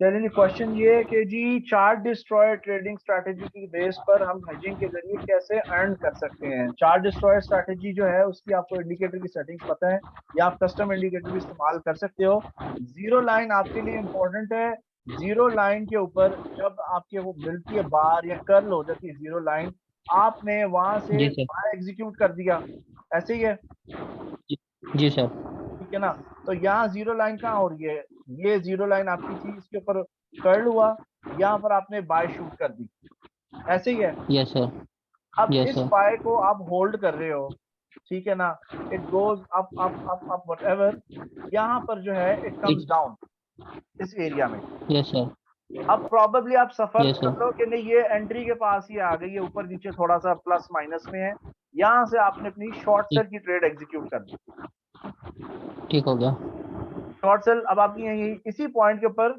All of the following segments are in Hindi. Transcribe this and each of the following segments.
चलिए जी, क्वेश्चन ये है कि जी चार्ट डिस्ट्रॉयर ट्रेडिंग स्ट्रैटेजी की बेस पर हम हेजिंग के जरिए कैसे अर्न कर सकते हैं। चार्ट डिस्ट्रॉयर स्ट्रैटेजी जो है उसकी आपको इंडिकेटर की सेटिंग्स पता है, या आप कस्टम इंडिकेटर भी इस्तेमाल कर सकते हो। जीरो लाइन आपके लिए इंपॉर्टेंट है। जीरो लाइन के ऊपर जब आपके वो मिलती है बार या कर्ल हो जाती है जीरो लाइन, आपने वहां से जी सर। बाय एग्जीक्यूट कर दिया, ऐसे ही है, जी, जी सर। ठीक है ना। तो यहाँ जीरो लाइन कहाँ हो रही है, ये जीरो लाइन आपकी थी, इसके ऊपर कर्ल हुआ, यहाँ पर आपने बाय शूट कर दी, ऐसे ही है। Yes sir. अब यस इस सर। बाय को आप होल्ड कर रहे हो, ठीक है ना। It goes up up up up what ever, यहाँ पर जो है इट कम्स ठीक। डाउन इस एरिया में। Yes sir. अब प्रॉबेबली आप सफर यस कर सर। लो कि नहीं, ये एंट्री के पास ही आ गई है, ऊपर नीचे थोड़ा सा प्लस माइनस में है, यहाँ से आपने अपनी शॉर्ट ठीक। सेल की ट्रेड एग्जीक्यूट कर दी। ठीक हो गया। शॉर्ट सेल अब आपकी यही इसी पॉइंट के ऊपर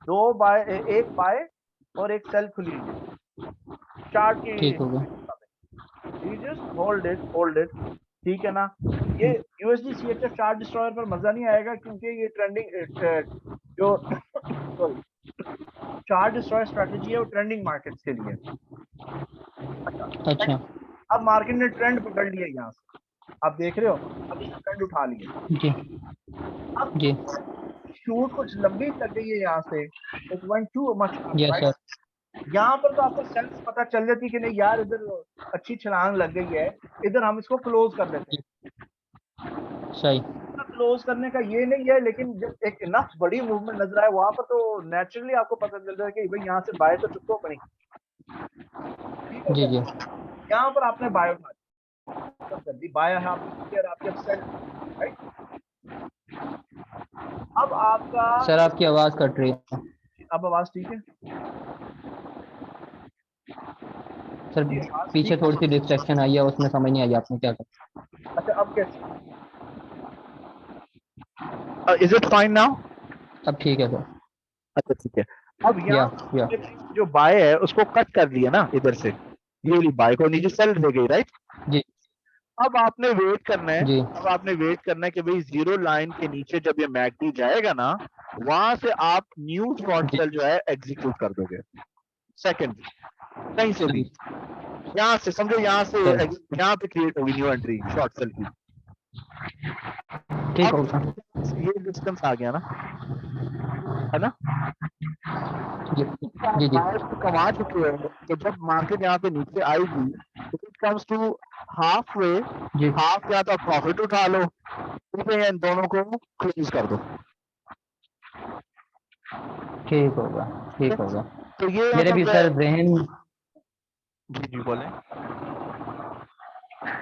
दो बाय, एक बाय और एक सेल खुली हुई है चार्ट की। ठीक हो गया। यू जस्ट होल्ड इट, ठीक है ना। ये यूएसडी सीएचएफ चार्ट डिस्ट्रॉयर पर मजा नहीं आएगा, क्योंकि ये ट्रेंडिंग जो सॉरी चार्ट डिस्ट्रॉयर स्ट्रेटजी है वो ट्रेंडिंग मार्केट्स के लिए। अच्छा, अच्छा। अब मार्केट ने ट्रेंड पकड़ लिया यहाँ से, आप देख रहे हो, अब इसने ट्रेंड उठा लिया। जी। अब जी। शूट कुछ लंबी लग गई है यहाँ से, it went too much up, yes right. Sir. यहाँ पर तो आपको सेंस पता चल जाती कि नहीं यार, इधर अच्छी छलांग लग गई है, इधर हम इसको क्लोज कर देते हैं। जी, सही। क्लोज करने का ये नहीं है, लेकिन जब एक इनफ बड़ी मूवमेंट नजर आए वहां पर, तो नेचुरली आपको पता चल रहा है कि भाई यहाँ से बाय तो चुको अपनी, ठीक हो जी। गया। जी यहाँ पर आपने बाय उठा कर दी, बाय है आपकी नीचे और आपकी अब सेल, राइट। अब आपका, सर, आपकी आवाज़ कट रही है। अब आवाज ठीक है सर, जी, आवाज पीछे ठीक थोड़ी है। सी डिस्ट्रैक्शन आई है, उसमें समझ नहीं आई आपने क्या कहा। अच्छा, अब कैसे, इज इट फाइन नाउ? अब ठीक है सर। अच्छा ठीक है। अब या। यहाँ या। जो बाय है उसको कट कर दिया ना इधर से, ये वाली बाय को नीचे सेल दे गई, राइट। जी। अब आपने वेट करना है, जी। अब आपने वेट करना है कि भाई जीरो लाइन के नीचे जब ये मैकडी जाएगा ना, वहां से आप न्यू शॉर्ट जी। सेल जो है एग्जीक्यूट कर दोगे, सेकंड कहीं से भी, सही। यहाँ से समझो, यहाँ से सही। यहाँ पे क्रिएट होगी न्यू एंट्री शॉर्ट सेल की। ठीक अब होगा। ये डिस्टेंस आ गया ना, है ना। जी। जी। जी। बायर्स को कमा चुके हो, तो जब मार्केट यहाँ पे नीचे आएगी, it comes to half way, जी। हाफ या तो प्रॉफिट उठा लो, ठीक है, इन दोनों को क्लोज कर दो, ठीक होगा। ठीक है। ठीक होगा। तो ये मेरे मतलब भी सर जहन जी जी बोले।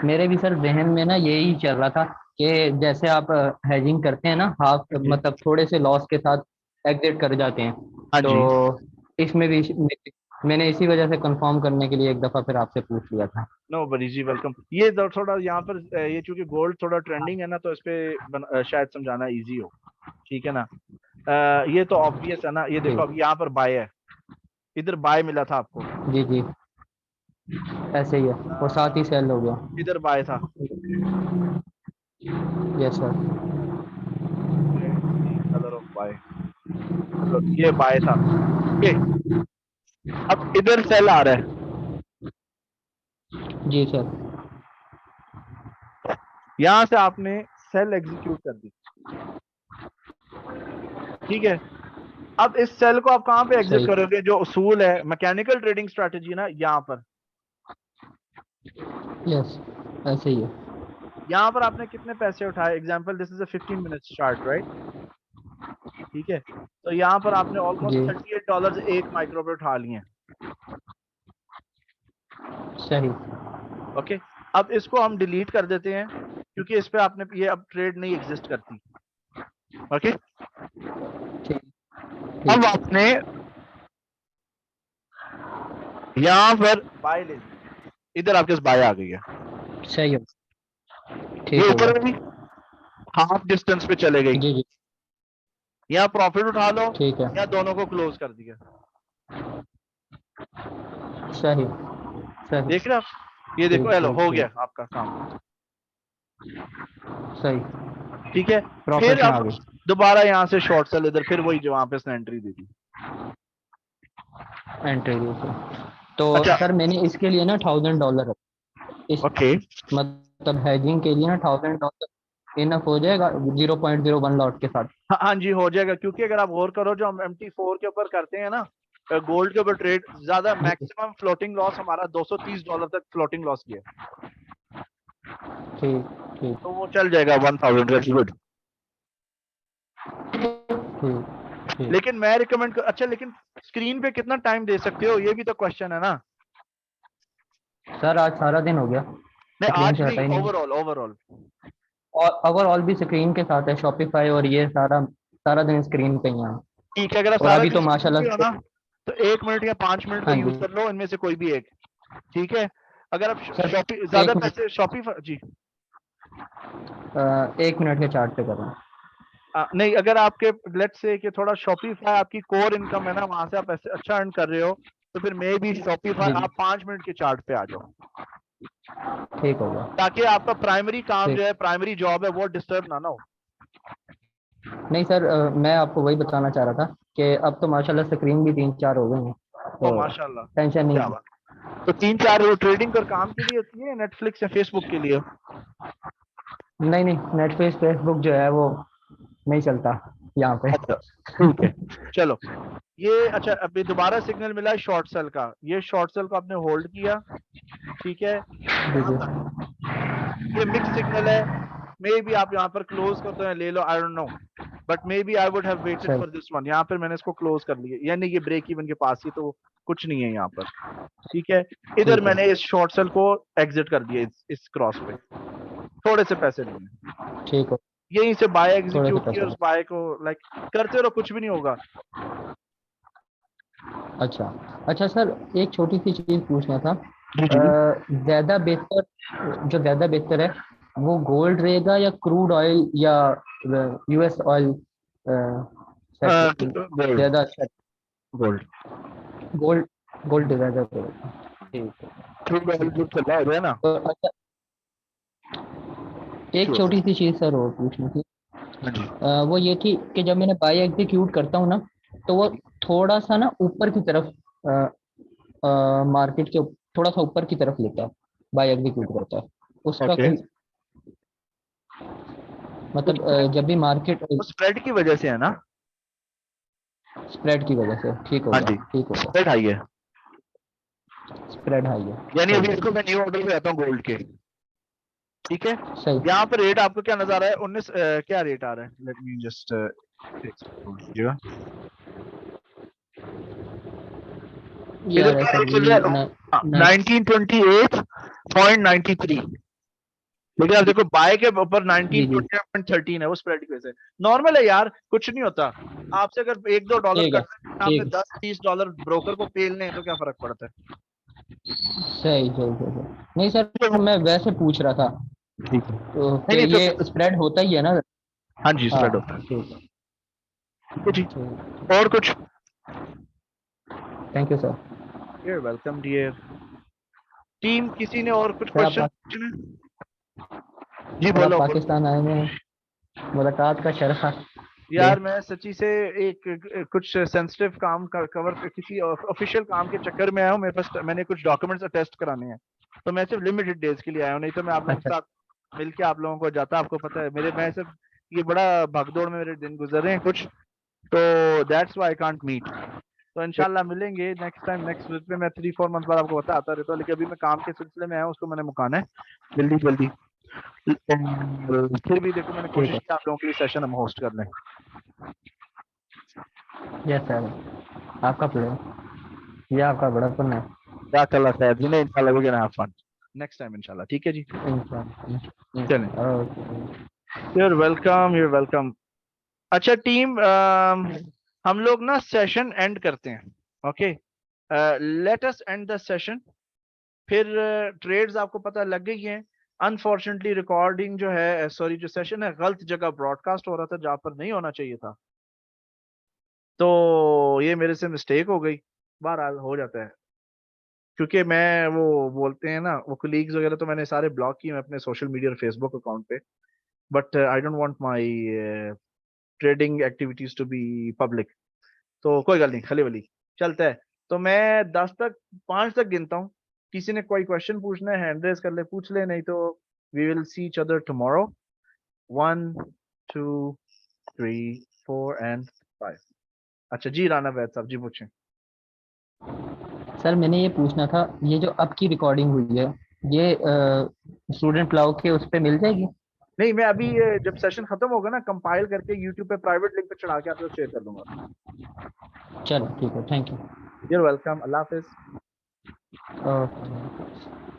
मेरे भी सर जहन में ना यही चल रहा था कि जैसे आप हेजिंग करते हैं ना, हाफ हाँ जी, मतलब थोड़े से लॉस के साथ एग्जिट कर जाते हैं। हाँ तो जी। इसमें भी मैंने इसी वजह से कंफर्म करने के लिए एक दफा फिर आपसे पूछ लिया था। नो बड़ी जी, वेलकम। ये थोड़ा यहाँ पर ये चूंकि गोल्ड थोड़ा ट्रेंडिंग है ना, तो इस पे शायद समझाना इजी हो, ठीक है ना। ये तो ऑब्वियस है ना, ये देखो ठीक। अब यहाँ पर बाय है, इधर बाय मिला था आपको, जी। जी। ऐसे ही है। और साथ ही सेल हो गया। इधर बाय था, yes sir. Colour of buy, तो ये बाय था, ओके। अब इधर सेल आ रहा है, जी सर। यहां से आपने सेल एग्जीक्यूट कर दी, ठीक है। अब इस सेल को आप कहां पे एग्जिट सही। करोगे, जो उसूल है मैकेनिकल ट्रेडिंग स्ट्रेटेजी ना, यहाँ पर, यस, ऐसे ही है। यहाँ पर आपने कितने पैसे उठाए, example this is a 15 minutes chart, right, ठीक है। तो यहाँ पर आपने ऑलमोस्ट जी। $38 एक माइक्रो पे उठा लिए हैं, सही। ओके। अब इसको हम डिलीट कर देते हैं, क्योंकि इस पे आपने ये अब ट्रेड नहीं एग्जिस्ट करती, ओके। ठीक। अब ठीक। आपने यहाँ पर बाय ले ली, इधर आपके पास बाय आ गई है, सही हो। ये ठीक होगा। ऊपर में भी हाफ डिस्टेंस पे चले गई, जी। जी। यहाँ प्रॉफिट उठा लो, ठीक है। या दोनों को क्लोज कर दिया, सही। सही। देख रहे हैं आप, ये देखो, ठीक हेलो, ठीक हो गया ठीक। आपका काम, सही। ठीक है। फिर प्रॉफिट में आ अब गई। दोबारा यहाँ से शॉर्ट सेल, इधर फिर वही जो वहां पे इसने एंट्री दी थी, एंट्री दी थी। तो अच्छा सर मैंने इसके लिए ना $1000 इस ओके। मतलब हेजिंग के लिए ना $1000 इनफ हो जाएगा 0.01 लॉट के साथ। हाँ हाँ जी हो जाएगा, क्योंकि अगर आप गौर करो जो हम MT4 के ऊपर करते हैं ना गोल्ड के ऊपर ट्रेड, ज्यादा मैक्सिमम फ्लोटिंग लॉस हमारा $230 तक फ्लोटिंग लॉस किया, ठीक ठीक तो वो चल जाएगा 1000 वेरी गुड। ठीक ठीक। लेकिन मैं रिकमेंड अच्छा, लेकिन स्क्रीन पे कितना टाइम दे सकते हो ये भी तो क्वेश्चन है ना। सर आज सारा दिन हो गया, नहीं स्क्रीन आज से हटा नहीं, ही नहीं। Overall overall. और ओवरऑल भी स्क्रीन के साथ है, शॉपिफाई और ये सारा सारा दिन स्क्रीन पे ही है। ठीक है, अगर आप और सारा अभी दिन तो स्क्रीन माशाल्लाह पे हो से। ना तो 1 मिनट या 5 मिनट का हाँ यूज जी कर लो इनमें से कोई भी एक। ठीक है, अगर आप सर, शॉपी ज्यादा एक मिनट पैसे शॉपिफाई जी 1 मिनट के चार्ट पे करूँ। नहीं, अगर आपके लेट्स से कि थोड़ा शॉपिफाई आपकी कोर इनकम है ना, वहां से आप पैसे अच्छा अर्न कर रहे हो, तो फिर मे भी शॉपिफाई जी जी आप 5 मिनट के चार्ट पे आ जाओ, ठीक होगा। ताकि आपका प्राइमरी काम ठीक। जो है, प्राइमरी जॉब है, वो डिस्टर्ब ना हो। नहीं सर, मैं आपको वही बताना चाह रहा था कि अब तो माशाल्लाह स्क्रीन भी 3-4 हो गई हैं, ओ तो माशाल्लाह, टेंशन नहीं क्या है। बात। तो 3-4 वो ट्रेडिंग कर काम के लिए होती है, नेटफ्लिक्स या फेसबुक के लिए? नहीं नहीं, नेटफ्लिक्स फेसबुक जो है वो नहीं चलता यहाँ पे। अच्छा ठीक है, चलो। ये अच्छा, अभी दोबारा सिग्नल मिला है शॉर्ट सेल का, ये शॉर्ट सेल को आपने होल्ड किया, ठीक है जी यहाँ जी तक। ये मिक्स सिग्नल है, मे बी आप यहाँ पर क्लोज कर दो या ले लो, I don't know, but maybe I would have waited sir for this one. यहाँ पर मैंने इसको क्लोज कर लिया, यानी ये ब्रेक इवन के पास ही, तो कुछ नहीं है यहाँ पर। ठीक है, इधर ठीक है। मैंने इस शॉर्ट सेल को एग्जिट कर दिया, इस क्रॉस पे थोड़े से पैसे लिए, ठीक हो, यहीं से बाय थोड़े से एग्जीक्यूट किया, पैसे उस बाय को लाइक करते रहो, कुछ भी नहीं होगा। अच्छा अच्छा सर, एक छोटी सी चीज़ पूछना था। जी जी। ज़्यादा बेहतर, जो ज़्यादा बेहतर है वो गोल्ड रहेगा या क्रूड ऑयल या US ऑयल सेट गोल्ड, ज़्यादा अच्छा? गोल्ड। गोल्ड, गोल्ड ज़्यादा रहेगा। ठीक है। क्रूड ऑयल जो चल रहा है ना। तो अच्छा, एक श्योर। छोटी सी चीज़ सर और पूछनी थी। हाँ जी। वो ये थी कि जब मैंने बाय एग्जीक्यूट करता हूँ ना, तो वो थोड़ा सा ना ऊपर की तरफ, मार्केट के थोड़ा सा ऊपर की तरफ लेता है, बाय एग्जीक्यूट करता है। उसका ओके, कोई मतलब जब भी मार्केट स्प्रेड की वजह से है ना। स्प्रेड की वजह से, ठीक हाँ होगा जी, ठीक होगा। स्प्रेड हाई है। स्प्रेड हाई है, यानी सही अभी है। इसको मैं न्यू ऑर्डर पे आता हूँ गोल्ड के। ठीक है, सही। यहाँ पर रेट आपको क्या नजर आ रहा है? 19 क्या रेट आ रहा है? लेट मी जस्ट कीजिएगा, इधर यार क्या ऐसा रेट चल वही रहा है? ना। 1928.93। लेकिन आप देखो बाय के ऊपर जी जी 1928.13 है, वो स्प्रेड की वजह से। नॉर्मल है यार, कुछ नहीं होता। आपसे अगर 1-2 डॉलर ठीक है कट है, आपने ठीक है। 10-30 डॉलर ब्रोकर को पेलने हैं, तो क्या फर्क पड़ता है? सही सही सही सही। नहीं सर, मैं वैसे पूछ रहा था ठीक है, तो नहीं कि नहीं ये तो स्प्रेड होता ही है ना। हाँ जी, स्प्रेड होता हाँ है। ठीक है। ठीक है जी। ठीक। और कुछ? Thank you sir. You welcome dear. Team किसी ने और कुछ सर आप क्वेश्चन पूछने? जी सर आप बोलो बोलो। पाकिस्तान आए हैं, मुलाकात का शरफ ले। यार मैं सच्ची से एक कुछ सेंसिटिव काम कवर किसी ऑफिशियल काम के चक्कर में आया हूँ, मेरे पास मैंने कुछ डॉक्यूमेंट्स अटेस्ट कराने हैं, तो मैं सिर्फ लिमिटेड डेज के लिए आया हूँ, नहीं तो मैं आप लोगों के अच्छा साथ मिलके आप लोगों को जाता। आपको पता है मेरे, मैं सिर्फ ये बड़ा भगदौड़ में मेरे दिन गुजर रहे हैं कुछ, तो that's why I can't meet. तो इंशाल्लाह मिलेंगे नेक्स्ट टाइम, नेक्स्ट विजिट में मैं 3-4 मंथ बाद आपको बताता रहता हूँ, लेकिन अभी मैं काम के सिलसिले में आया हूँ, उसको मैंने मुकाना है जल्दी जल्दी। फिर भी देखो मैंने ठीक कोशिश है। की आप लोगों के लिए सेशन हम होस्ट कर लें। यस सर, आपका प्लेयर, ये आपका बड़ापन है। जाज़ाकल्लाह खैर जी, नहीं इंशाल्लाह we gonna have fun next time इंशाल्लाह। ठीक है जी, चलें। Okay. You're welcome, you're welcome. अच्छा टीम, हम लोग ना सेशन एंड करते हैं, okay? Let us end the session. फिर ट्रेड्स आपको पता लग गई हैं। अनफॉर्चुनेटली रिकॉर्डिंग जो है, सॉरी जो सेशन है, गलत जगह ब्रॉडकास्ट हो रहा था जहां पर नहीं होना चाहिए था, तो ये मेरे से मिस्टेक हो गई। बहरहाल हो जाता है, क्योंकि मैं वो बोलते हैं ना, वो कलीग्स वगैरह तो मैंने सारे ब्लॉक किए हैं अपने सोशल मीडिया और फेसबुक अकाउंट पे, but I don't want my trading activities to be public. तो कोई गल नहीं, खली वली चलता है। तो मैं 10 तक 5 तक गिनता हूँ, किसी ने कोई क्वेश्चन पूछना है हैंड रेज कर ले, पूछ ले, नहीं तो we will see each other tomorrow. 1 2 3 4 and 5। अच्छा जी, राना वैद साहब जी पूछें। सर मैंने ये पूछना था, ये जो अब की रिकॉर्डिंग हुई है, ये स्टूडेंट लाओ के उस पे मिल जाएगी? नहीं, मैं अभी जब सेशन खत्म होगा ना, कंपाइल करके यूट्यूब पे प्राइवेट लिंक पे चढ़ा के आपको शेयर कर दूंगा। चलो ठीक है, थैंक यू। यूर वेलकम, अल्लाह हाफिज। ओके।